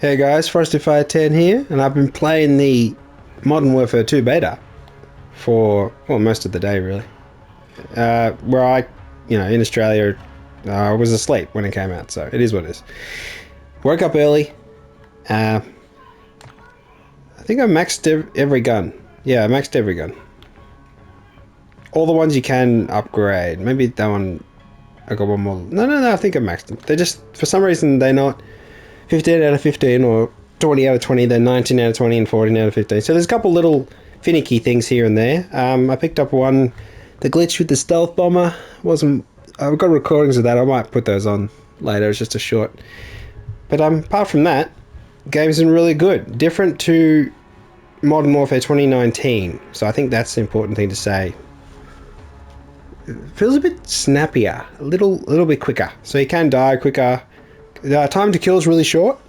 Hey guys, FrostyFire10 here, and I've been playing the Modern Warfare 2 beta for, well, most of the day really. Where I, in Australia, I was asleep when it came out, so it is what it is. Woke up early. I think I maxed every gun. Yeah, I maxed every gun. All the ones you can upgrade. Maybe that one, I got one more. No, I think I maxed them. They're just, for some reason, they're not 15 out of 15 or 20 out of 20, they're 19 out of 20 and 14 out of 15. So there's a couple little finicky things here and there. I picked up one, the glitch with the stealth bomber. I've got recordings of that. I might put those on later. It's just a short. But apart from that, the game's been really good. Different to Modern Warfare 2019. So I think that's the important thing to say. It feels a bit snappier, a little bit quicker. So you can die quicker. The time to kill is really short.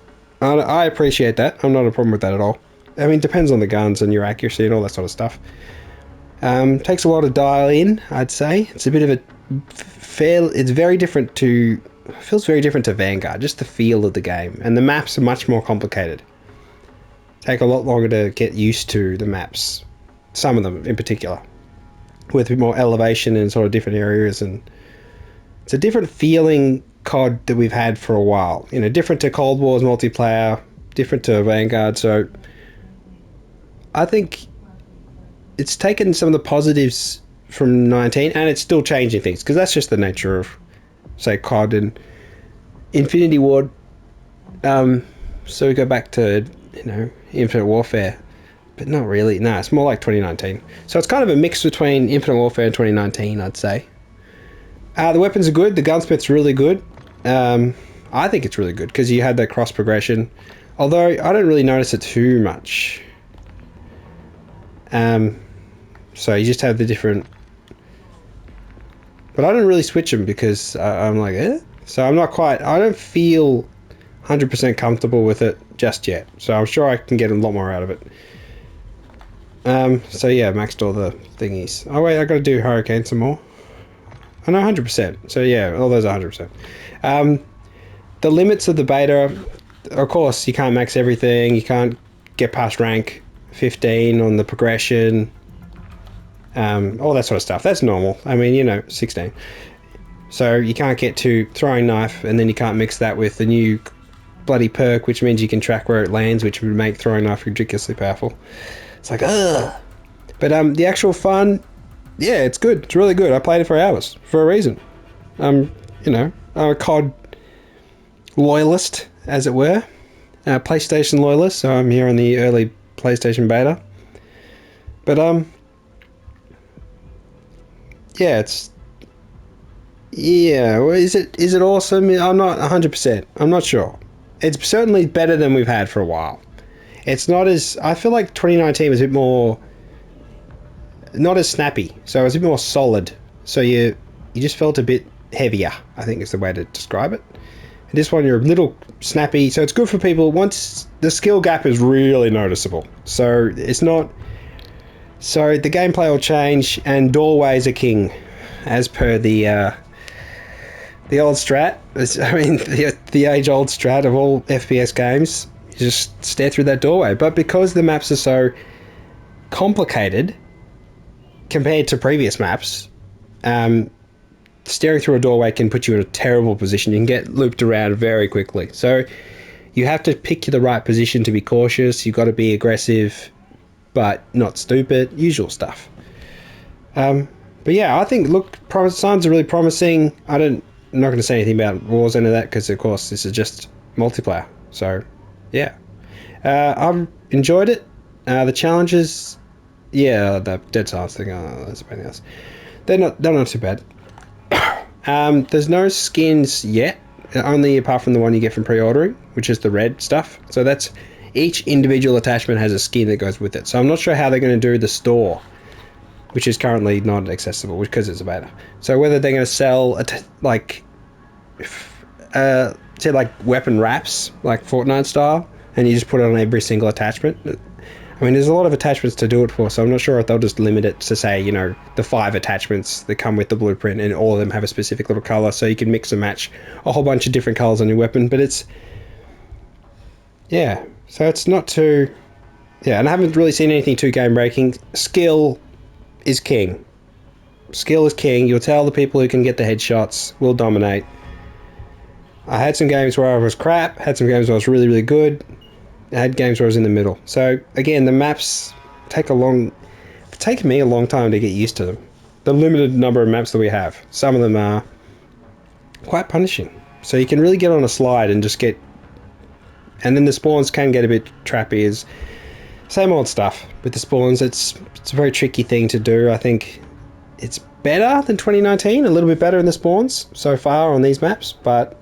I appreciate that. I'm not a problem with that at all. I mean, it depends on the guns and your accuracy and all that sort of stuff. Takes a while to dial in, I'd say. It's a bit of a it's very different to, feels very different to Vanguard, just the feel of the game. And the maps are much more complicated. Take a lot longer to get used to the maps. Some of them in particular. With more elevation in sort of different areas, and it's a different feeling COD that we've had for a while. Different to Cold War's multiplayer, different to Vanguard. So I think it's taken some of the positives from 19 and it's still changing things, because that's just the nature of, say, COD and Infinity Ward. So we go back to, Infinite Warfare, but not really. No, it's more like 2019. So it's kind of a mix between Infinite Warfare and 2019, I'd say. The weapons are good. The gunsmith's really good. I think it's really good because you had that cross progression, although I don't really notice it too much. So you just have the different, but I don't really switch them because I'm like, so I don't feel 100% comfortable with it just yet. So I'm sure I can get a lot more out of it. So yeah, maxed all the thingies. Oh wait, I gotta do Hurricane some more. I know 100%. So yeah, all those are 100%. The limits of the beta, of course, you can't max everything. You can't get past rank 15 on the progression. All that sort of stuff. That's normal. I mean, 16. So you can't get to throwing knife, and then you can't mix that with the new bloody perk, which means you can track where it lands, which would make throwing knife ridiculously powerful. It's like, ugh. But the actual fun, yeah, it's good. It's really good. I played it for hours for a reason. I'm a COD loyalist, as it were. PlayStation loyalist, so I'm here on the early PlayStation beta. But, yeah, well, is it awesome? I'm not 100%. I'm not sure. It's certainly better than we've had for a while. It's not as, I feel like 2019 was a bit more, not as snappy, so it was a bit more solid. So you just felt a bit heavier, I think is the way to describe it. And this one, you're a little snappy, so it's good for people. Once the skill gap is really noticeable, so it's not. So the gameplay will change, and doorways are king, as per the old strat. The age-old strat of all FPS games. You just stare through that doorway. But because the maps are so complicated compared to previous maps, staring through a doorway can put you in a terrible position. You can get looped around very quickly. So you have to pick the right position to be cautious. You've got to be aggressive, but not stupid. Usual stuff. But yeah, I think, signs are really promising. I'm not going to say anything about Warzone or that because, of course, this is just multiplayer. So, yeah. I've enjoyed it. The challenges, yeah, the Dead Silence thing, that's something else. They're not too bad. There's no skins yet, only apart from the one you get from pre-ordering, which is the red stuff. So that's, each individual attachment has a skin that goes with it. So I'm not sure how they're going to do the store, which is currently not accessible because it's a beta. So whether they're going to sell say like weapon wraps, like Fortnite style, and you just put it on every single attachment. I mean, there's a lot of attachments to do it for, so I'm not sure if they'll just limit it to, say, the 5 attachments that come with the blueprint, and all of them have a specific little color, so you can mix and match a whole bunch of different colors on your weapon. But it's yeah, so it's not too... Yeah, and I haven't really seen anything too game-breaking. Skill is king. Skill is king. You'll tell the people who can get the headshots will dominate. I had some games where I was crap, had some games where I was really, really good. I had games where I was in the middle. So, again, the maps take it's taken me a long time to get used to them. The limited number of maps that we have. Some of them are quite punishing. So you can really get on a slide and just get... And then the spawns can get a bit trappy. Is same old stuff with the spawns. It's a very tricky thing to do. I think it's better than 2019, a little bit better in the spawns so far on these maps, but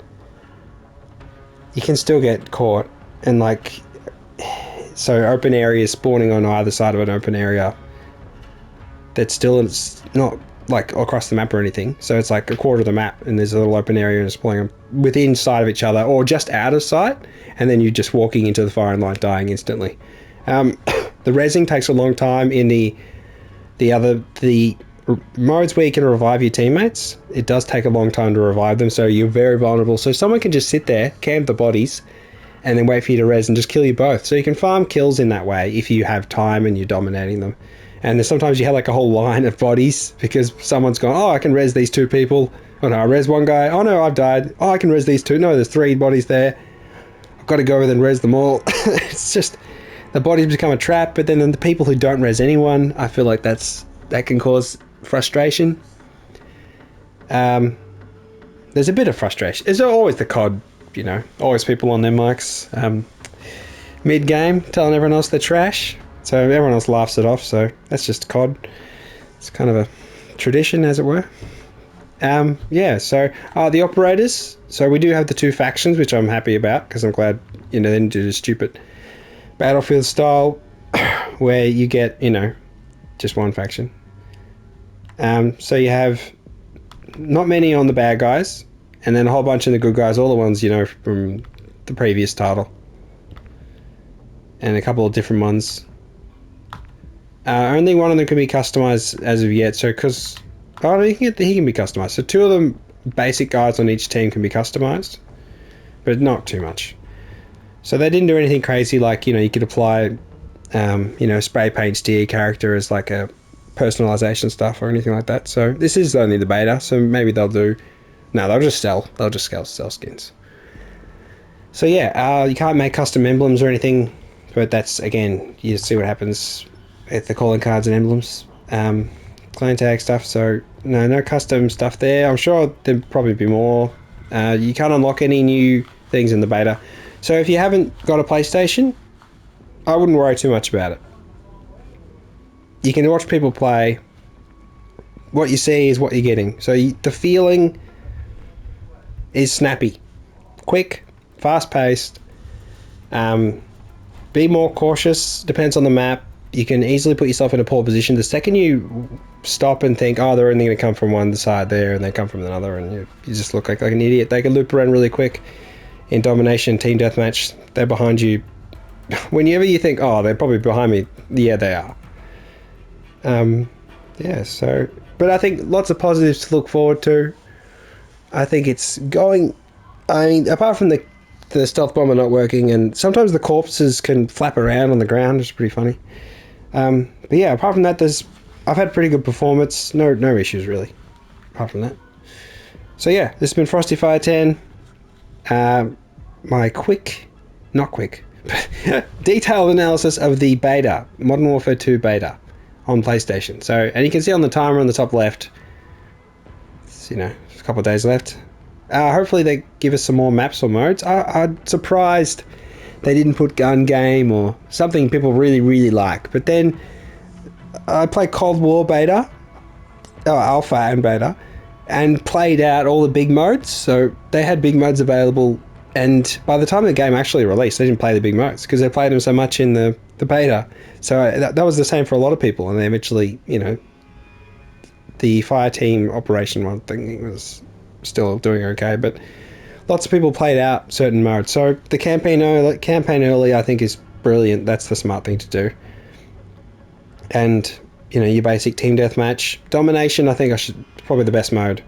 you can still get caught. And like, so open areas spawning on either side of an open area, that's still, it's not like across the map or anything, so it's like a quarter of the map and there's a little open area and it's spawning within sight of each other or just out of sight, and then you're just walking into the firing line dying instantly. The rezzing takes a long time in the modes where you can revive your teammates. It does take a long time to revive them, so you're very vulnerable. So someone can just sit there, camp the bodies, and then wait for you to res and just kill you both. So you can farm kills in that way if you have time and you're dominating them. And then sometimes you have like a whole line of bodies because someone's gone, oh, I can res these two people. Oh no, I res one guy. Oh no, I've died. Oh, I can res these two. No, there's 3 bodies there. I've got to go over and res them all. It's just, the bodies become a trap, but then the people who don't res anyone, I feel like that can cause frustration. There's a bit of frustration. There's always the COD, always people on their mics mid-game telling everyone else they're trash. So everyone else laughs it off, so that's just COD. It's kind of a tradition, as it were. Yeah, so the operators. So we do have the 2 factions, which I'm happy about, because I'm glad, they didn't do the stupid Battlefield style, where you get, just one faction. So you have not many on the bad guys, and then a whole bunch of the good guys, all the ones, from the previous title. And a couple of different ones. Only one of them can be customized as of yet, so because he can be customized. So 2 of them basic guys on each team can be customized, but not too much. So they didn't do anything crazy like, you could apply, spray paint to your character as like a personalization stuff or anything like that. So this is only the beta, so maybe they'll just sell skins. So yeah, you can't make custom emblems or anything, but that's, again, you see what happens with the calling cards and emblems, clan tag stuff. So no custom stuff there. I'm sure there'll probably be more. You can't unlock any new things in the beta. So if you haven't got a PlayStation, I wouldn't worry too much about it. You can watch people play. What you see is what you're getting. So the feeling is snappy, quick, fast-paced. Be more cautious. Depends on the map. You can easily put yourself in a poor position. The second you stop and think, oh, they're only going to come from one side there, and they come from another, and you just look like an idiot. They can loop around really quick. In domination, team deathmatch, they're behind you. Whenever you think, oh, they're probably behind me, yeah, they are. Yeah, so... But I think lots of positives to look forward to. I think it's going... I mean, apart from the stealth bomber not working, and sometimes the corpses can flap around on the ground, which is pretty funny. But yeah, apart from that, I've had pretty good performance. No issues, really, apart from that. So yeah, this has been FrostyFire10. My detailed analysis of the beta, Modern Warfare 2 beta on PlayStation. So, and you can see on the timer on the top left, it's, a couple of days left. Hopefully they give us some more maps or modes. I'm surprised they didn't put gun game or something people really, really like. But then I played Cold War beta, alpha and beta, and played out all the big modes. So they had big modes available, and by the time the game actually released, they didn't play the big modes because they played them so much in the beta. So that was the same for a lot of people, and they eventually, the fire team operation one thing was still doing okay, but lots of people played out certain modes. So the campaign early I think is brilliant. That's the smart thing to do. And your basic team deathmatch domination, I think probably the best mode.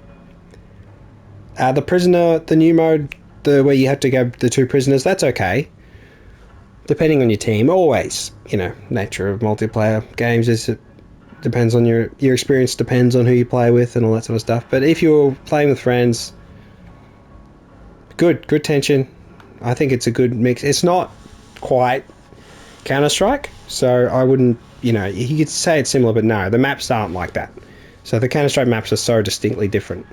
The prisoner, the new mode, where you have to go the 2 prisoners, that's okay. depending on your team, always, you know, nature of multiplayer games is it depends on your experience, depends on who you play with and all that sort of stuff. But if you're playing with friends, good tension. I think it's a good mix. It's not quite Counter-Strike, so I wouldn't, you know, you could say it's similar, but no, the maps aren't like that. So the Counter-Strike maps are so distinctly different.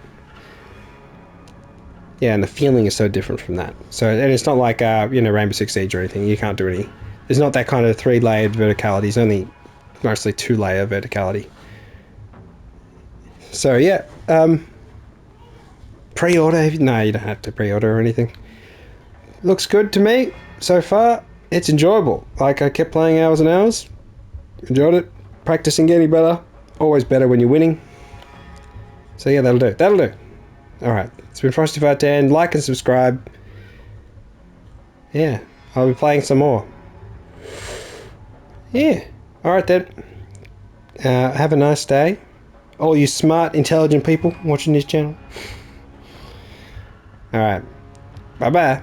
Yeah, and the feeling is so different from that. So, and it's not like, you know, Rainbow Six Siege or anything. You can't do any. There's not that kind of 3-layered verticality. It's only mostly 2-layer verticality. So, yeah. Pre-order? No, you don't have to pre-order or anything. Looks good to me so far. It's enjoyable. Like, I kept playing hours and hours. Enjoyed it. Practicing getting better. Always better when you're winning. So, yeah, that'll do. That'll do. Alright, it's been FrostyFire10. Like and subscribe. Yeah, I'll be playing some more. Yeah. Alright then. Have a nice day. All you smart, intelligent people watching this channel. Alright. Bye-bye.